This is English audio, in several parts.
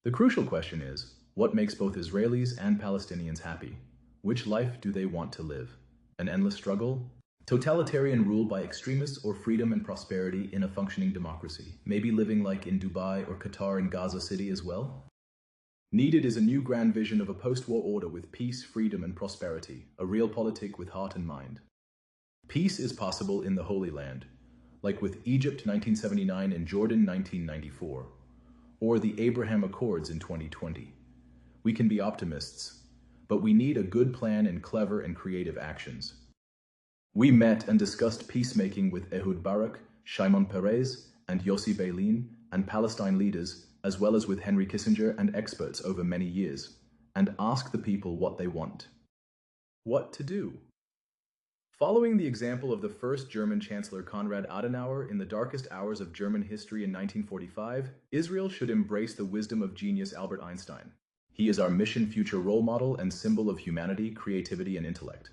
The crucial question is, what makes both Israelis and Palestinians happy? Which life do they want to live? An endless struggle? Totalitarian rule by extremists, or freedom and prosperity in a functioning democracy? Maybe living like in Dubai or Qatar in Gaza City as well? Needed is a new grand vision of a post-war order with peace, freedom and prosperity, a realpolitik with heart and mind. Peace is possible in the Holy Land, like with Egypt 1979 and Jordan 1994, or the Abraham Accords in 2020. We can be optimists, but we need a good plan and clever and creative actions. We met and discussed peacemaking with Ehud Barak, Shimon Peres, and Yossi Beilin, and Palestine leaders, as well as with Henry Kissinger and experts over many years, and asked the people what they want. What to do? Following the example of the first German Chancellor Konrad Adenauer in the darkest hours of German history in 1945, Israel should embrace the wisdom of genius Albert Einstein. He is our mission future role model and symbol of humanity, creativity, and intellect.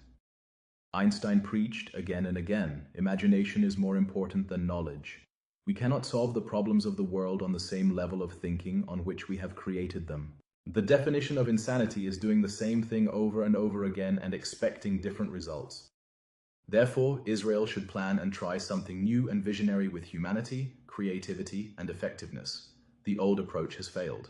Einstein preached again and again, imagination is more important than knowledge. We cannot solve the problems of the world on the same level of thinking on which we have created them. The definition of insanity is doing the same thing over and over again and expecting different results. Therefore, Israel should plan and try something new and visionary with humanity, creativity, and effectiveness. The old approach has failed.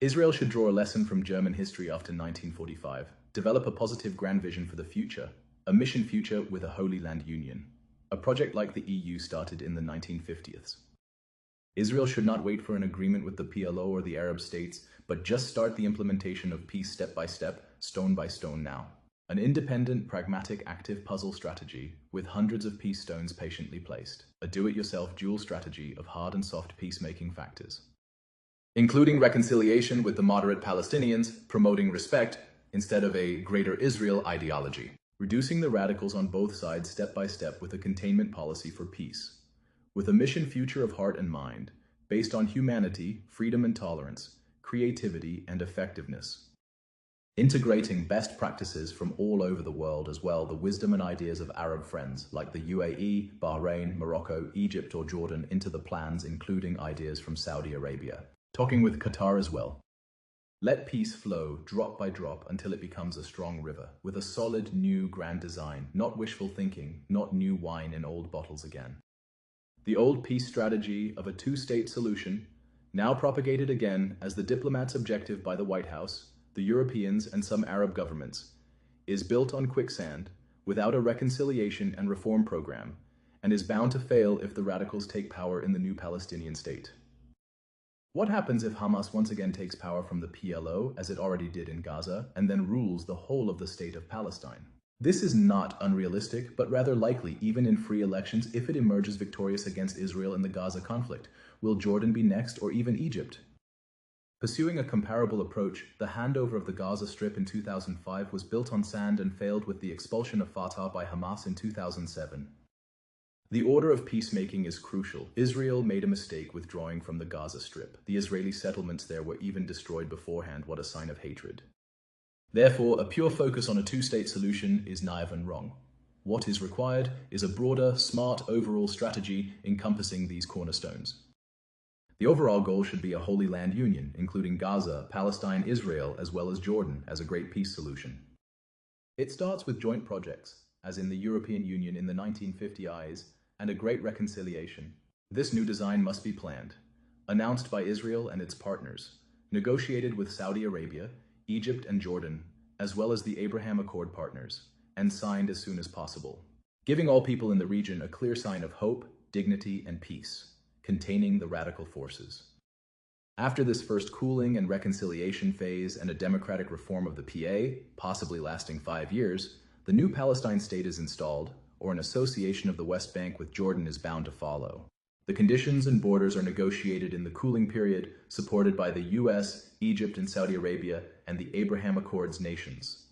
Israel should draw a lesson from German history after 1945, develop a positive grand vision for the future, a mission future with a Holy Land Union, a project like the EU started in the 1950s. Israel should not wait for an agreement with the PLO or the Arab states, but just start the implementation of peace step by step, stone by stone now. An independent, pragmatic, active puzzle strategy with hundreds of peace stones patiently placed. A do-it-yourself dual strategy of hard and soft peacemaking factors, including reconciliation with the moderate Palestinians, promoting respect instead of a greater Israel ideology, reducing the radicals on both sides step by step with a containment policy for peace, with a mission future of heart and mind, based on humanity, freedom and tolerance, creativity and effectiveness. Integrating best practices from all over the world as well, the wisdom and ideas of Arab friends like the UAE, Bahrain, Morocco, Egypt or Jordan into the plans, including ideas from Saudi Arabia. Talking with Qatar as well. Let peace flow drop by drop until it becomes a strong river, with a solid new grand design, not wishful thinking, not new wine in old bottles again. The old peace strategy of a two-state solution, now propagated again as the diplomats' objective by the White House, the Europeans and some Arab governments, is built on quicksand, without a reconciliation and reform program, and is bound to fail if the radicals take power in the new Palestinian state. What happens if Hamas once again takes power from the PLO, as it already did in Gaza, and then rules the whole of the state of Palestine? This is not unrealistic, but rather likely, even in free elections, if it emerges victorious against Israel in the Gaza conflict. Will Jordan be next, or even Egypt? Pursuing a comparable approach, the handover of the Gaza Strip in 2005 was built on sand and failed with the expulsion of Fatah by Hamas in 2007. The order of peacemaking is crucial. Israel made a mistake withdrawing from the Gaza Strip. The Israeli settlements there were even destroyed beforehand. What a sign of hatred. Therefore, a pure focus on a two-state solution is naive and wrong. What is required is a broader, smart overall strategy encompassing these cornerstones. The overall goal should be a Holy Land Union, including Gaza, Palestine, Israel, as well as Jordan, as a great peace solution. It starts with joint projects, as in the European Union in the 1950s, and a great reconciliation. This new design must be planned, announced by Israel and its partners, negotiated with Saudi Arabia, Egypt and Jordan, as well as the Abraham Accord partners, and signed as soon as possible, giving all people in the region a clear sign of hope, dignity, and peace, containing the radical forces. After this first cooling and reconciliation phase and a democratic reform of the PA, possibly lasting 5 years, the new Palestine state is installed, or an association of the West Bank with Jordan is bound to follow. The conditions and borders are negotiated in the cooling period, supported by the US, Egypt and Saudi Arabia, and the Abraham Accords nations.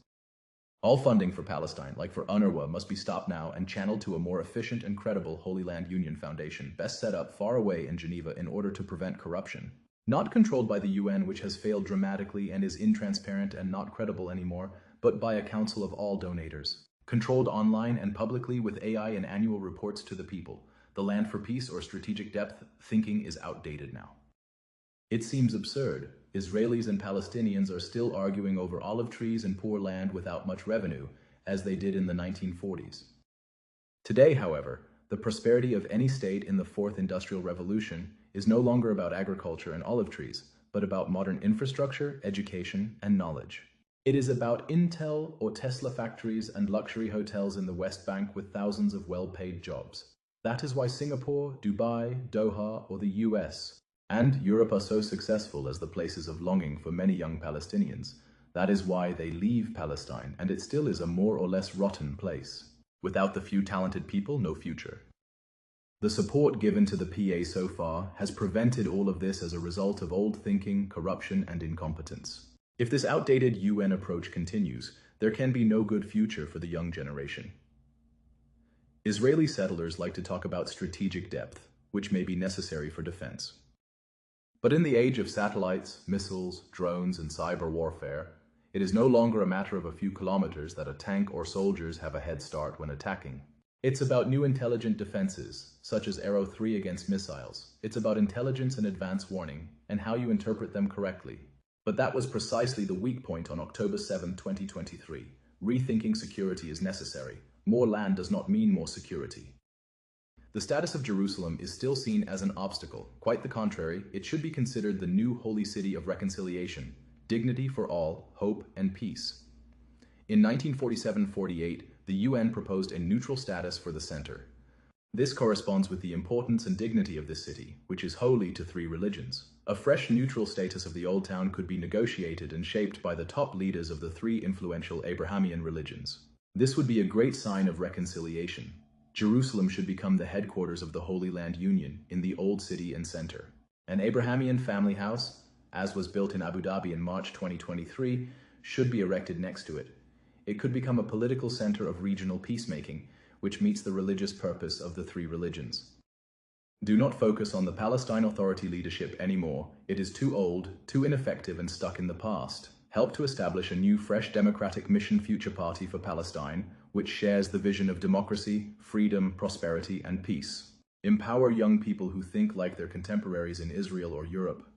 All funding for Palestine, like for UNRWA, must be stopped now and channeled to a more efficient and credible Holy Land Union Foundation, best set up far away in Geneva in order to prevent corruption. Not controlled by the UN, which has failed dramatically and is intransparent and not credible anymore, but by a council of all donators. Controlled online and publicly with AI and annual reports to the people. The land for peace or strategic depth thinking is outdated now. It seems absurd. Israelis and Palestinians are still arguing over olive trees and poor land without much revenue, as they did in the 1940s. Today, however, the prosperity of any state in the Fourth Industrial Revolution is no longer about agriculture and olive trees, but about modern infrastructure, education, and knowledge. It is about Intel or Tesla factories and luxury hotels in the West Bank with thousands of well-paid jobs. That is why Singapore, Dubai, Doha, or the US and Europe are so successful as the places of longing for many young Palestinians. That is why they leave Palestine, and it still is a more or less rotten place. Without the few talented people, no future. The support given to the PA so far has prevented all of this as a result of old thinking, corruption, and incompetence. If this outdated UN approach continues, there can be no good future for the young generation. Israeli settlers like to talk about strategic depth, which may be necessary for defense. But in the age of satellites, missiles, drones, and cyber warfare, it is no longer a matter of a few kilometers that a tank or soldiers have a head start when attacking. It's about new intelligent defenses, such as Arrow 3 against missiles. It's about intelligence and advance warning, and how you interpret them correctly. But that was precisely the weak point on October 7, 2023. Rethinking security is necessary. More land does not mean more security. The status of Jerusalem is still seen as an obstacle. Quite the contrary, it should be considered the new holy city of reconciliation, dignity for all, hope, and peace. In 1947-48, the UN proposed a neutral status for the center. This corresponds with the importance and dignity of this city, which is holy to three religions. A fresh neutral status of the Old Town could be negotiated and shaped by the top leaders of the three influential Abrahamian religions. This would be a great sign of reconciliation. Jerusalem should become the headquarters of the Holy Land Union in the Old City and Center. An Abrahamian family house, as was built in Abu Dhabi in March 2023, should be erected next to it. It could become a political center of regional peacemaking, which meets the religious purpose of the three religions. Do not focus on the Palestine Authority leadership anymore. It is too old, too ineffective, and stuck in the past. Help to establish a new, fresh democratic mission future party for Palestine, which shares the vision of democracy, freedom, prosperity, and peace. Empower young people who think like their contemporaries in Israel or Europe.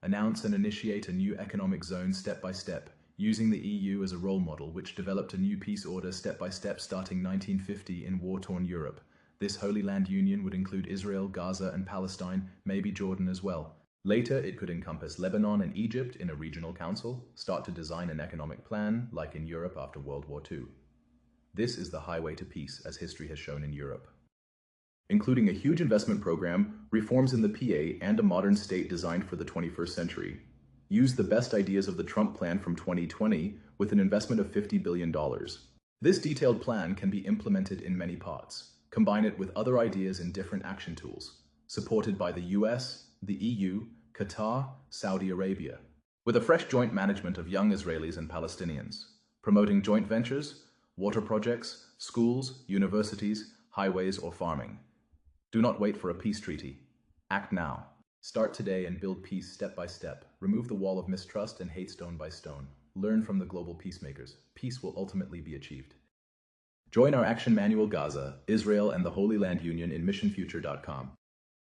Announce and initiate a new economic zone step by step, using the EU as a role model, which developed a new peace order step by step starting 1950 in war-torn Europe. This Holy Land Union would include Israel, Gaza, and Palestine, maybe Jordan as well. Later, it could encompass Lebanon and Egypt in a regional council, start to design an economic plan, like in Europe after World War II. This is the highway to peace, as history has shown in Europe. Including a huge investment program, reforms in the PA, and a modern state designed for the 21st century. Use the best ideas of the Trump plan from 2020 with an investment of $50 billion. This detailed plan can be implemented in many parts. Combine it with other ideas in different action tools, supported by the US, the EU, Qatar, Saudi Arabia, with a fresh joint management of young Israelis and Palestinians, promoting joint ventures, water projects, schools, universities, highways, or farming. Do not wait for a peace treaty. Act now. Start today and build peace step by step. Remove the wall of mistrust and hate stone by stone. Learn from the global peacemakers. Peace will ultimately be achieved. Join our Action Manual Gaza, Israel, and the Holy Land Union in missionfuture.com.